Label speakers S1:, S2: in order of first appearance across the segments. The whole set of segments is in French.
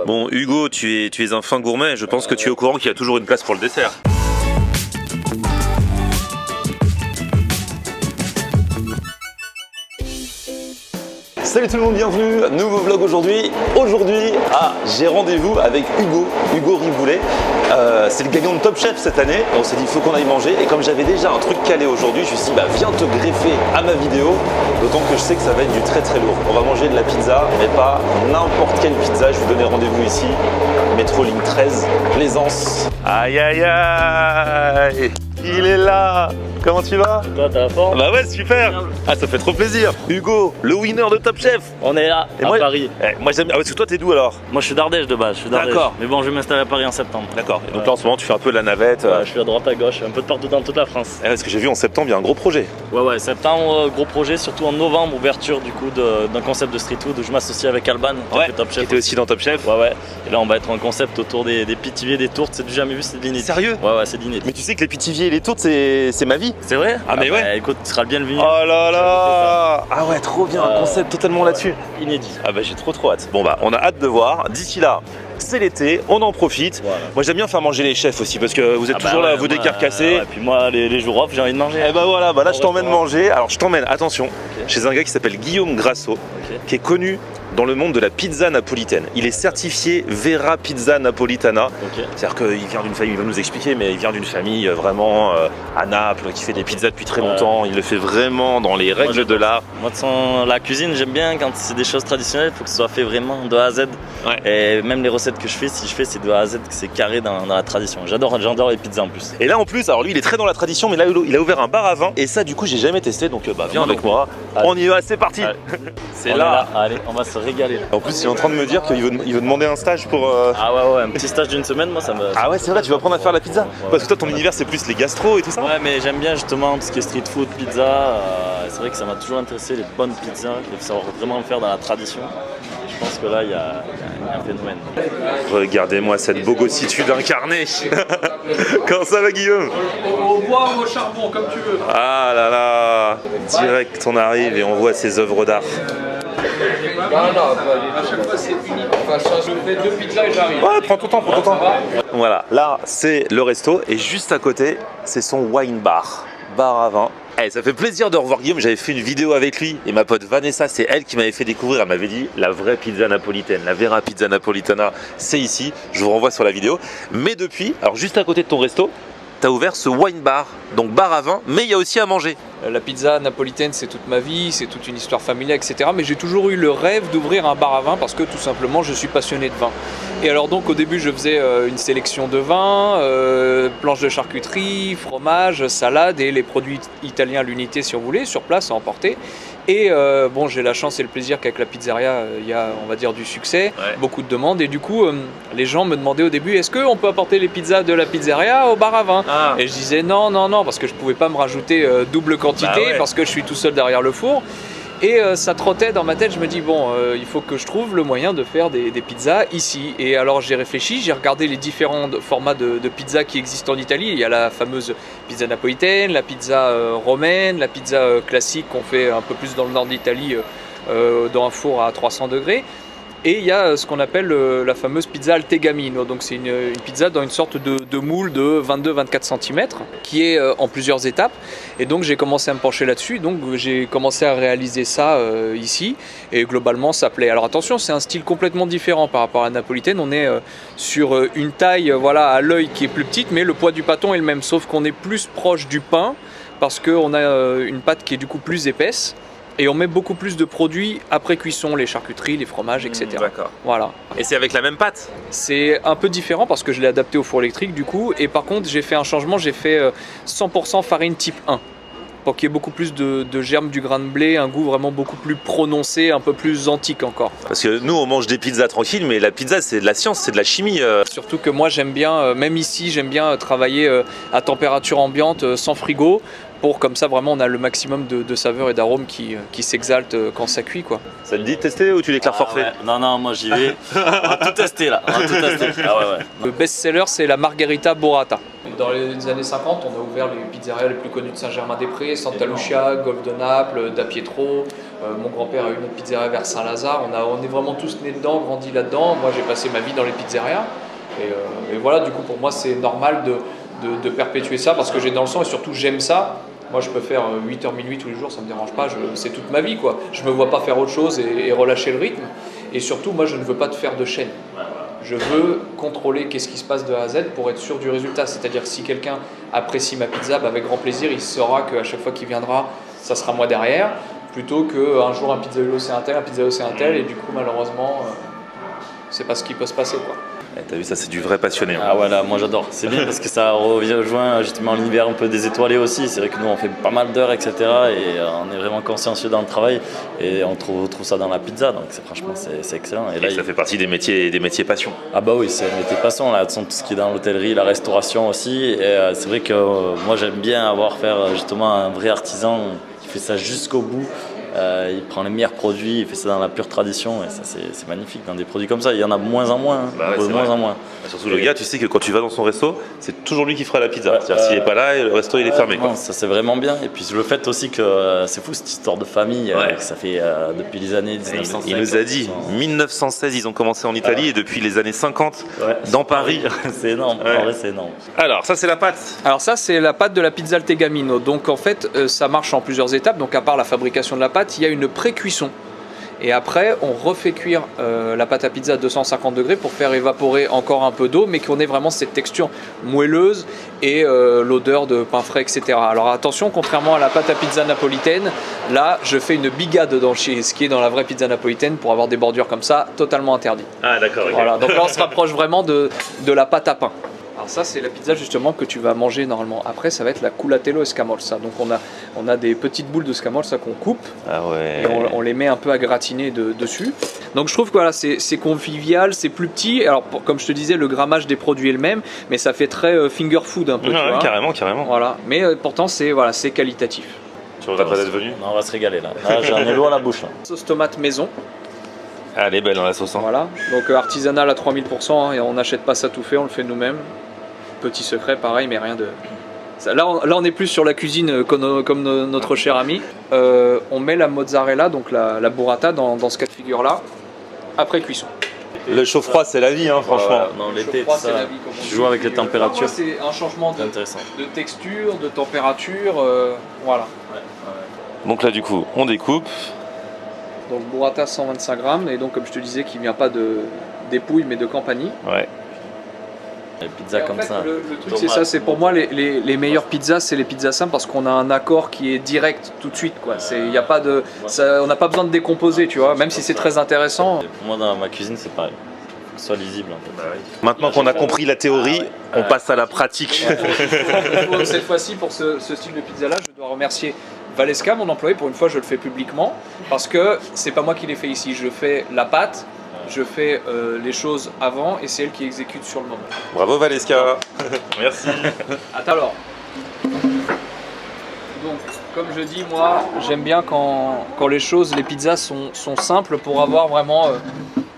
S1: Bon, Hugo, tu es un fin gourmet, je pense que tu es au courant qu'il y a toujours une place pour le dessert. Salut tout le monde, bienvenue, nouveau vlog aujourd'hui. Aujourd'hui, j'ai rendez-vous avec Hugo Riboulet. C'est le gagnant de Top Chef cette année. On s'est dit, il faut qu'on aille manger. Et comme j'avais déjà un truc calé aujourd'hui, je me suis dit, viens te greffer à ma vidéo. D'autant que je sais que ça va être du très très lourd. On va manger de la pizza, mais pas n'importe quelle pizza. Je vais vous donner rendez-vous ici, métro ligne 13, Plaisance. Aïe aïe aïe, il est là. Comment tu vas?
S2: Toi, t'as la forme?
S1: Bah ouais, super. Ah, ça fait trop plaisir. Hugo, le winner de Top Chef.
S2: On est là, à Paris.
S1: Moi j'aime. Ah, parce que toi, t'es d'où alors?
S2: Moi, je suis d'Ardèche de base.
S1: D'accord.
S2: Mais bon, je vais m'installer à Paris en septembre.
S1: D'accord. Et donc là, en ce moment, tu fais un peu la navette.
S2: Ouais, je suis à droite à gauche, un peu de partout dans toute la France.
S1: Parce que j'ai vu en septembre, il y a un gros projet.
S2: Ouais, septembre, gros projet, surtout en novembre, ouverture du coup d'un concept de street food où je m'associe avec Alban, qui fait Top Chef.
S1: Qui était aussi dans Top Chef.
S2: Ouais. Et là, on va être en concept autour des pitiviers, des tourtes. C'est du jamais vu, c'est de l'inédit.
S1: Sérieux?
S2: Ouais, c'est d'inédit.
S1: Mais tu sais que les pitiviers et les tourtes, c'est ma vie.
S2: C'est vrai?
S1: Ah, mais ouais.
S2: Écoute, tu seras le bienvenu.
S1: Oh là là. Ah ouais, trop bien, un concept totalement là-dessus.
S2: Inédit.
S1: Ah bah j'ai trop hâte. Bon on a hâte de voir. D'ici là, c'est l'été, on en profite. Voilà. Moi j'aime bien faire manger les chefs aussi parce que vous êtes toujours là à vous décarcasser.
S2: Et puis moi les jours off j'ai envie de manger.
S1: Et bah voilà, là je t'emmène manger. Alors je t'emmène, attention, chez un gars qui s'appelle Guillaume Grasso, qui est connu dans le monde de la pizza napolitaine. Il est certifié Vera Pizza Napolitana. C'est-à-dire qu'il vient d'une famille, il va nous expliquer, mais il vient d'une famille vraiment à Naples, qui fait des pizzas depuis très longtemps. Il le fait vraiment dans les règles de l'art.
S2: Moi, la cuisine, j'aime bien quand c'est des choses traditionnelles, il faut que ce soit fait vraiment de A à Z. Ouais. Et même les recettes que je fais, si je fais, c'est de A à Z, c'est carré dans la tradition. J'adore les pizzas en plus.
S1: Et là en plus, alors lui, il est très dans la tradition, mais là, il a ouvert un bar à vin. Et ça, du coup, j'ai jamais testé, donc viens avec moi. Allez. On y va, c'est parti. C'est là.
S2: Allez, on va se régaler.
S1: En plus, il est en train de me dire qu'il veut demander un stage pour.
S2: Ah ouais, un petit stage d'une semaine, moi ça me.
S1: Ah ouais, c'est vrai, tu vas apprendre à faire la pizza. Parce que toi, ton univers, c'est plus les gastros et tout ça.
S2: Ouais, mais j'aime bien justement tout ce qui est street food, pizza. C'est vrai que ça m'a toujours intéressé, les bonnes pizzas. Il faut savoir vraiment le faire dans la tradition. Je pense que là, il y a un phénomène.
S1: Regardez-moi cette bogossitude incarnée. Comment ça va, Guillaume?
S3: Au bois ou au charbon, comme tu veux.
S1: Ah là là. Direct, on arrive et on voit ces œuvres d'art.
S3: Non, à chaque fois c'est unique. Enfin, je fais 2 pizzas et j'arrive.
S1: Ouais, prends ton temps. Voilà, là c'est le resto et juste à côté, c'est son wine bar. Bar à vin. Ça fait plaisir de revoir Guillaume, j'avais fait une vidéo avec lui et ma pote Vanessa, c'est elle qui m'avait fait découvrir, elle m'avait dit la vraie pizza napolitaine, la Vera Pizza Napolitana, c'est ici, je vous renvoie sur la vidéo. Mais depuis, alors juste à côté de ton resto, t'as ouvert ce wine bar, donc bar à vin, mais il y a aussi à manger.
S3: La pizza napolitaine, c'est toute ma vie, c'est toute une histoire familiale, etc. Mais j'ai toujours eu le rêve d'ouvrir un bar à vin parce que tout simplement, je suis passionné de vin. Et alors donc au début, je faisais une sélection de vins, planches de charcuterie, fromage, salade et les produits italiens à l'unité si on voulait, sur place à emporter. Et bon, j'ai la chance et le plaisir qu'avec la pizzeria, il y a, on va dire, du succès, beaucoup de demandes. Et du coup, les gens me demandaient au début, est-ce qu'on peut apporter les pizzas de la pizzeria au bar à vin? Et je disais non, parce que je pouvais pas me rajouter double quantité, parce que je suis tout seul derrière le four. Et ça trottait dans ma tête, je me dis bon, il faut que je trouve le moyen de faire des pizzas ici. Et alors j'ai réfléchi, j'ai regardé les différents formats de pizza qui existent en Italie. Il y a la fameuse pizza napolitaine, la pizza romaine, la pizza classique qu'on fait un peu plus dans le nord d'Italie, dans un four à 300 degrés. Et il y a ce qu'on appelle la fameuse pizza al tegamino. Donc c'est une pizza dans une sorte de moule de 22-24 cm qui est en plusieurs étapes. Et donc j'ai commencé à me pencher là-dessus. Donc j'ai commencé à réaliser ça ici. Et globalement ça plaît. Alors attention, c'est un style complètement différent par rapport à la napolitaine. On est sur une taille à l'œil qui est plus petite, mais le poids du pâton est le même. Sauf qu'on est plus proche du pain parce qu'on a une pâte qui est du coup plus épaisse. Et on met beaucoup plus de produits après cuisson, les charcuteries, les fromages, etc.
S1: D'accord.
S3: Voilà.
S1: Et c'est avec la même pâte?
S3: C'est un peu différent parce que je l'ai adapté au four électrique du coup. Et par contre, j'ai fait un changement, j'ai fait 100% farine type 1. Pour qu'il y ait beaucoup plus de germes du grain de blé, un goût vraiment beaucoup plus prononcé, un peu plus antique encore.
S1: Parce que nous, on mange des pizzas tranquilles, mais la pizza, c'est de la science, c'est de la chimie.
S3: Surtout que moi, j'aime bien, même ici, j'aime bien travailler à température ambiante, sans frigo. Pour comme ça vraiment on a le maximum de saveurs et d'arômes qui s'exaltent quand ça cuit quoi.
S1: Ça te dit de tester ou tu déclares forfait?
S2: Non, moi j'y vais. On va tout tester là.
S3: Le best-seller c'est la Margherita Burrata. Dans les années 50, on a ouvert les pizzerias les plus connues de Saint-Germain-des-Prés, Santa Lucia, Golf de Naples, Da Pietro, Mon grand-père a eu une pizzeria vers Saint-Lazare. On est vraiment tous nés dedans, grandis là-dedans. Moi, j'ai passé ma vie dans les pizzerias. Et voilà, du coup, pour moi, c'est normal de perpétuer ça parce que j'ai dans le sang et surtout, j'aime ça. Moi, je peux faire 8h minuit tous les jours, ça me dérange pas. C'est toute ma vie, quoi. Je me vois pas faire autre chose et relâcher le rythme. Et surtout, moi, je ne veux pas te faire de chaîne. Je veux contrôler qu'est-ce qui se passe de A à Z pour être sûr du résultat. C'est-à-dire que si quelqu'un apprécie ma pizza, avec grand plaisir, il saura qu'à chaque fois qu'il viendra, ça sera moi derrière, plutôt qu'un jour un pizzaïolo c'est un tel, et du coup malheureusement, c'est pas ce qui peut se passer, quoi.
S1: T'as vu, ça c'est du vrai passionné.
S2: Ah voilà, moi j'adore. C'est bien parce que ça rejoint justement l'univers un peu des étoilés aussi. C'est vrai que nous on fait pas mal d'heures, etc. Et on est vraiment consciencieux dans le travail et on trouve ça dans la pizza. Donc franchement c'est excellent.
S1: Et là, ça fait partie des métiers passion.
S2: Ah bah oui, c'est un métier passion là. De toute façon, tout ce qui est dans l'hôtellerie, la restauration aussi. Et c'est vrai que moi j'aime bien faire justement un vrai artisan qui fait ça jusqu'au bout. Il prend les meilleurs produits, il fait ça dans la pure tradition et ça c'est magnifique. Dans des produits comme ça, il y en a de moins en moins. De moins en moins.
S1: Surtout le gars, tu sais que quand tu vas dans son resto, c'est toujours lui qui fera la pizza. C'est-à-dire s'il n'est pas là, le resto il est fermé.
S2: Non, ça c'est vraiment bien. Et puis le fait aussi que c'est fou cette histoire de famille, que ça fait depuis les années 1916.
S1: Il nous a dit 1916 ils ont commencé en Italie et depuis les années 50 dans Paris.
S2: C'est énorme, en vrai c'est énorme.
S1: Alors ça c'est la pâte.
S3: Alors ça c'est la pâte de la pizza al tegamino. Donc en fait ça marche en plusieurs étapes. Donc à part la fabrication de la pâte, il y a une pré-cuisson. Et après, on refait cuire la pâte à pizza à 250 degrés pour faire évaporer encore un peu d'eau, mais qu'on ait vraiment cette texture moelleuse et l'odeur de pain frais, etc. Alors attention, contrairement à la pâte à pizza napolitaine, là, je fais une biga dedans, ce qui est dans la vraie pizza napolitaine, pour avoir des bordures comme ça, totalement interdit.
S1: Ah d'accord. Okay.
S3: Voilà, donc là, on se rapproche vraiment de la pâte à pain. Alors ça, c'est la pizza justement que tu vas manger normalement. Après, ça va être la culatello e scamorza. Donc on a des petites boules de scamorza qu'on coupe et on les met un peu à gratiner dessus. Donc je trouve que voilà, c'est convivial, c'est plus petit. Alors comme je te disais, le grammage des produits est le même, mais ça fait très finger food un peu.
S1: Ouais, carrément.
S3: Voilà, mais pourtant c'est qualitatif.
S1: Tu regrettes pas d'être venu?
S2: Non, on va se régaler là. J'en ai l'eau à la bouche. Là.
S3: Sauce tomate maison.
S1: Ah, elle est belle dans la sauce. Hein.
S3: Voilà, donc artisanal à 3000%, et on n'achète pas ça tout fait, on le fait nous-mêmes. Petit secret, pareil, mais rien de... Là, on est plus sur la cuisine comme notre cher ami. On met la mozzarella, donc la burrata, dans ce cas de figure-là, après cuisson.
S1: Le chaud-froid, c'est la vie, hein, franchement.
S2: Non, l'été, ça, tu joues avec les températures.
S3: C'est un changement de texture, de température, voilà.
S1: Donc là, du coup, on découpe.
S3: Donc burrata 125 grammes, et donc comme je te disais, qui vient pas de dépouille, mais de Campanie.
S1: Ouais.
S2: Les pizzas comme ça.
S3: Le truc c'est ça, c'est pour moi les meilleures pizzas, c'est les pizzas simples parce qu'on a un accord qui est direct tout de suite, quoi. Y a pas de, on n'a pas besoin de décomposer, tu vois, même si c'est très intéressant.
S2: Et pour moi dans ma cuisine c'est pareil, faut que ce soit lisible en fait.
S1: Maintenant qu'on a compris la théorie, on passe à la pratique.
S3: Cette fois-ci pour ce style de pizza là, je dois remercier Valesca, mon employé, pour une fois je le fais publiquement, parce que c'est pas moi qui l'ai fait ici, je fais la pâte. Je fais les choses avant et c'est elle qui exécute sur le moment.
S1: Bravo Valesca. Merci.
S3: Attends alors. Donc, comme je dis, moi, j'aime bien quand les pizzas sont simples pour avoir vraiment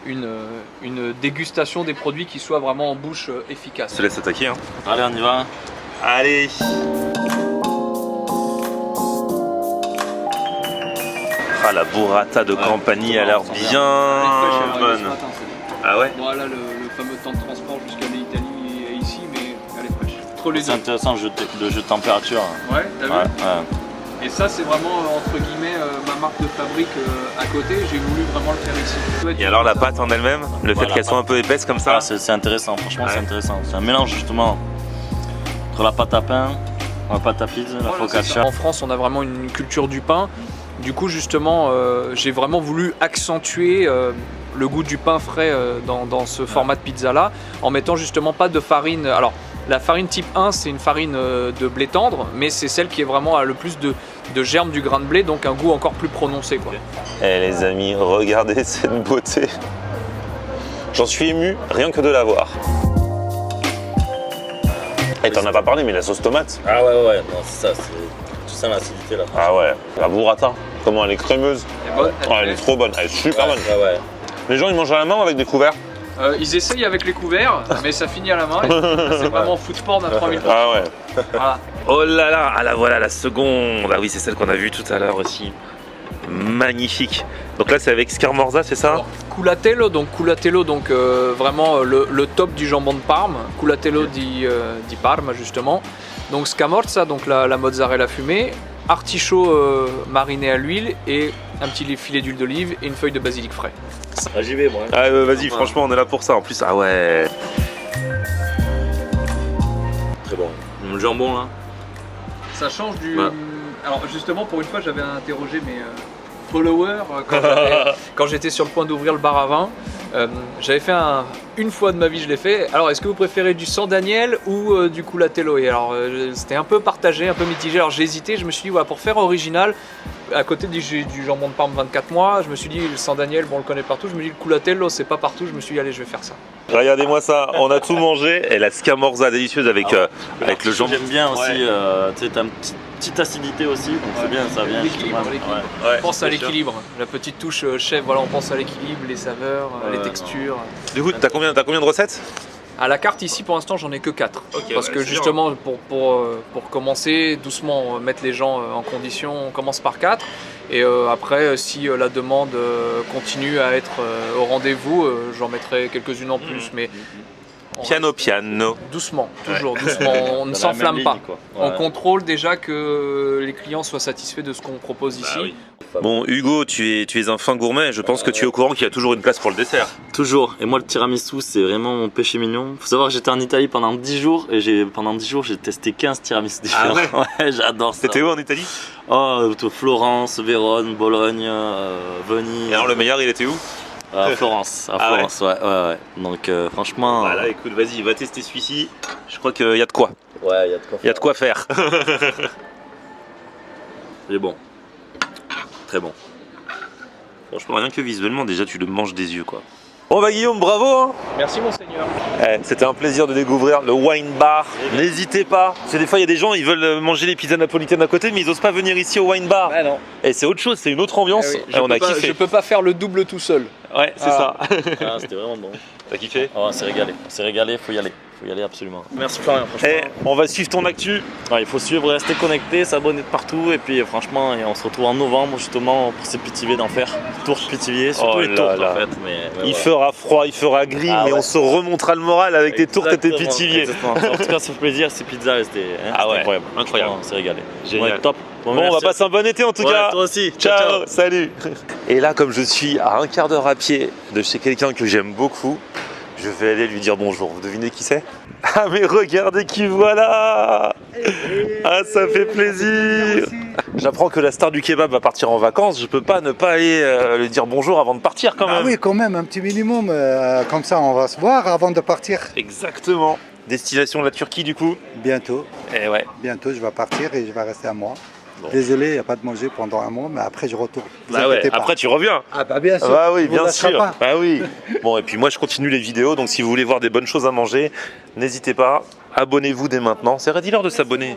S3: une dégustation des produits qui soit vraiment en bouche efficace.
S1: Je te laisse attaquer. Hein.
S2: Allez, on y va.
S1: Allez. Ah, la burrata de Campanie a l'air bien bonne. Ah ouais?
S3: Bon, là, le fameux temps de transport jusqu'à l'Italie est ici, mais elle est fraîche.
S2: C'est intéressant le jeu de température.
S3: Ouais, t'as vu? Ouais. Et ça, c'est vraiment, entre guillemets, ma marque de fabrique à côté. J'ai voulu vraiment le faire ici.
S1: Et alors la pâte en elle-même, le fait qu'elle soit un peu épaisse comme ça?
S2: C'est intéressant, franchement c'est intéressant. C'est un mélange justement entre la pâte à pain, la pâte à pizza, la focaccia.
S3: En France, on a vraiment une culture du pain. Du coup, justement, j'ai vraiment voulu accentuer le goût du pain frais dans ce format de pizza-là, en mettant justement pas de farine. Alors, la farine type 1, c'est une farine de blé tendre, mais c'est celle qui est vraiment le plus de germe du grain de blé, donc un goût encore plus prononcé, quoi.
S1: Eh les amis, regardez cette beauté. J'en suis ému, rien que de la voir. Et t'en as pas parlé, mais la sauce tomate.
S2: Ah ouais, non, c'est ça, tu sens l'acidité là.
S1: Ah ouais, la burrata, comment elle est crémeuse. Elle est trop bonne, elle est super bonne.
S2: Ouais.
S1: Les gens ils mangent à la main ou avec des couverts?
S3: Ils essayent avec les couverts, mais ça finit à la main. C'est vraiment food porn à 3000 %.
S1: Ah ouais. Voilà. Oh là là, ah là voilà la seconde. Ah oui, c'est celle qu'on a vue tout à l'heure aussi. magnifique. Donc là c'est avec Scamorza, c'est ça?
S3: Alors, Culatello, donc vraiment le top du jambon de Parme, Culatello di Parma justement. Donc Scamorza, donc la mozzarella fumée, artichaut mariné à l'huile et un petit filet d'huile d'olive et une feuille de basilic frais.
S2: Ah, j'y vais moi.
S1: Ah vas-y, franchement on est là pour ça en plus. Ah ouais.
S2: Très bon. Le jambon là.
S3: Ça change du...
S2: Ouais.
S3: Alors justement, pour une fois, j'avais interrogé mes followers quand j'étais sur le point d'ouvrir le bar à vin. J'avais fait une fois de ma vie, je l'ai fait. Alors, est-ce que vous préférez du San Daniel ou du Culatello? Et alors, c'était un peu partagé, un peu mitigé. Alors, j'ai hésité. Je me suis dit, voilà, pour faire original, à côté du jambon de Parme 24 mois, je me suis dit, le San Daniel, bon, on le connaît partout. Je me dis, le Culatello, c'est pas partout. Je me suis dit, allez, je vais faire ça.
S1: Regardez-moi ça, on a tout mangé et la Scamorza délicieuse avec, avec le jambon.
S2: J'aime bien aussi, tu sais, t'as une petite acidité aussi, donc c'est bien, ça vient.
S3: L'équilibre,
S2: justement.
S3: l'équilibre.
S2: Ouais.
S3: On pense à l'équilibre. La petite touche chef, voilà, on pense à l'équilibre, les saveurs, les textures.
S1: Du coup, t'as combien de recettes?
S3: À la carte ici pour l'instant j'en ai que 4 parce
S1: ouais,
S3: que
S1: c'est
S3: justement pour commencer doucement mettre les gens en condition, on commence par 4 et après si la demande continue à être au rendez-vous, j'en mettrai quelques-unes en plus mais
S1: Piano.
S3: doucement, toujours doucement, on ne
S2: Dans la
S3: s'enflamme
S2: même
S3: pas.
S2: ligne, quoi.
S3: On
S2: Ouais.
S3: contrôle déjà que les clients soient satisfaits de ce qu'on propose ici.
S2: oui.
S1: Bon Hugo, tu es un fin gourmet, je pense que tu es au courant qu'il y a toujours une place pour le dessert.
S2: Toujours. Et moi, le tiramisu, c'est vraiment mon péché mignon. Faut savoir que j'étais en Italie pendant 10 jours et pendant 10 jours, j'ai testé 15 tiramisu différents.
S1: Ah
S2: ouais, j'adore ça.
S1: C'était où en Italie?
S2: Oh, Florence, Vérone, Bologne, Venise.
S1: Et alors le meilleur il était où?
S2: À Florence,
S1: Ah ouais.
S2: ouais. Donc franchement,
S1: Voilà, écoute, vas-y, va tester celui-ci. Je crois qu'il y a de quoi.
S2: ouais, il y a de quoi.
S1: Il y a de quoi faire.
S2: Il est bon. Très bon.
S1: Franchement, rien que visuellement, déjà tu le manges des yeux quoi. Bon bah Guillaume, bravo hein.
S3: Merci monseigneur.
S1: C'était un plaisir de découvrir le wine bar. N'hésitez pas. Parce que des fois il y a des gens, ils veulent manger les pizzas napolitaines à côté, mais ils osent pas venir ici au wine bar.
S3: Ah non.
S1: Et c'est autre chose, c'est une autre ambiance.
S3: Ah oui,
S1: Et on a kiffé.
S3: Je peux pas faire le double tout seul.
S1: Ouais, c'est
S3: Ah.
S1: ça.
S2: Ah, c'était vraiment bon.
S1: T'as kiffé?
S2: Oh, on s'est régalé. On s'est régalé, faut y aller. Faut y aller absolument. Merci Florian, franchement.
S1: Et on va suivre ton actu.
S2: Ouais, il faut suivre, rester connecté, s'abonner de partout et puis franchement, et on se retrouve en novembre justement pour ces Pithiviers d'enfer. Tours Pithiviers, surtout
S1: Oh
S2: les
S1: là
S2: tourtes
S1: là.
S2: en fait. Mais
S1: Il
S2: ouais.
S1: fera froid, il fera gris,
S2: Ah
S1: mais
S2: ouais.
S1: on se remontera le moral avec tes tourtes et tes
S2: Exactement,
S1: Pithiviers.
S2: exactement. En tout cas, ça fait plaisir, ces pizzas, c'était
S1: Ah ouais,
S2: incroyable.
S1: incroyable.
S2: On s'est régalé.
S1: Génial.
S2: Ouais, top.
S1: Bon, on va passer un bon été en tout
S2: Ouais,
S1: cas.
S2: toi aussi.
S1: Ciao, salut. Et là, comme je suis à un quart d'heure à pied de chez quelqu'un que j'aime beaucoup, je vais aller lui dire bonjour. Vous devinez qui c'est? Ah mais regardez qui voilà. Ah ça fait plaisir. J'apprends que la star du kebab va partir en vacances. Je peux pas ne pas aller lui dire bonjour avant de partir quand même.
S4: Ah oui, quand même, un petit minimum. Comme ça, on va se voir avant de partir.
S1: Exactement. Destination la Turquie du coup.
S4: Bientôt,
S1: Et ouais.
S4: bientôt, je vais partir et je vais rester un mois.
S1: Bon.
S4: Désolé, il n'y a pas de manger pendant un mois, mais après, je retourne. Vous
S1: Bah ouais.
S4: inquiétez pas.
S1: Après tu reviens.
S4: Ah bah bien sûr.
S1: Bah oui,
S4: on vous
S1: bien
S4: lâchera
S1: sûr.
S4: pas.
S1: Bah oui. Bon, et puis moi je continue les vidéos, donc si vous voulez voir des bonnes choses à manger, n'hésitez pas, abonnez-vous dès maintenant. C'est dis-leur de s'abonner.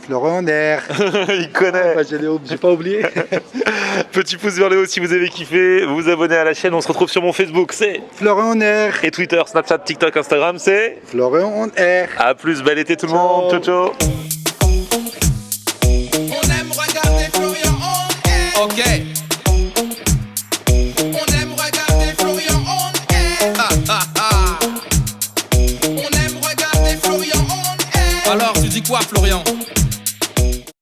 S4: Florent Air.
S1: Il connaît.
S4: Bah, j'ai pas oublié.
S1: Petit pouce vers le haut si vous avez kiffé, vous vous abonnez à la chaîne, on se retrouve sur mon Facebook, c'est
S4: Florent Air.
S1: et Twitter, Snapchat, TikTok, Instagram, c'est
S4: Florent Air.
S1: à plus, bel été tout le monde, ciao ciao.